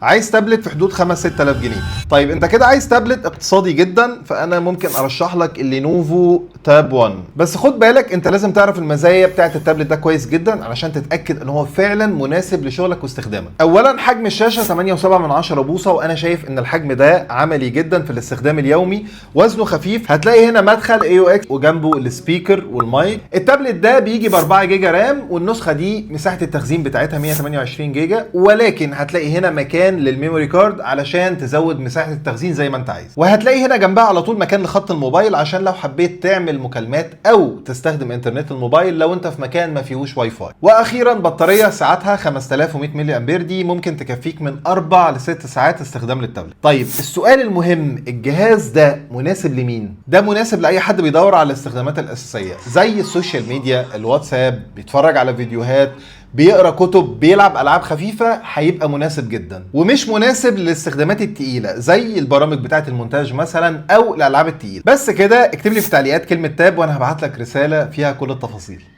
عايز تابلت في حدود 5 6000 جنيه. طيب انت كده عايز تابلت اقتصادي جدا، فانا ممكن ارشح لك اللينوفو تاب 1. بس خد بالك انت لازم تعرف المزايا بتاعه التابلت ده كويس جدا علشان تتاكد ان هو فعلا مناسب لشغلك واستخدامك. اولا حجم الشاشه 8.7 بوصه، وانا شايف ان الحجم ده عملي جدا في الاستخدام اليومي. وزنه خفيف، هتلاقي هنا مدخل اي او اكس وجنبه السبيكر والمايك. التابلت ده بيجي ب 4 جيجا رام، والنسخه دي مساحه التخزين بتاعتها 128 جيجا، ولكن هتلاقي هنا مكان للميموري كارد علشان تزود مساحه التخزين زي ما انت عايز. وهتلاقي هنا جنبها على طول مكان لخط الموبايل عشان لو حبيت تعمل مكالمات او تستخدم انترنت الموبايل لو انت في مكان ما فيهوش واي فاي. واخيرا بطاريه ساعتها 5100 ملي امبير، دي ممكن تكفيك من 4 ل 6 ساعات استخدام للتابلت. طيب السؤال المهم، الجهاز ده مناسب لمين؟ ده مناسب لاي حد بيدور على الاستخدامات الاساسيه زي السوشيال ميديا، الواتساب، بيتفرج على فيديوهات، بيقرا كتب، بيلعب العاب خفيفه، هيبقى مناسب جدا. ومش مناسب للاستخدامات التقيله زي البرامج بتاعه المونتاج مثلا او الالعاب التقيله. بس كده اكتب لي في التعليقات كلمه تاب وانا هبعت لك رساله فيها كل التفاصيل.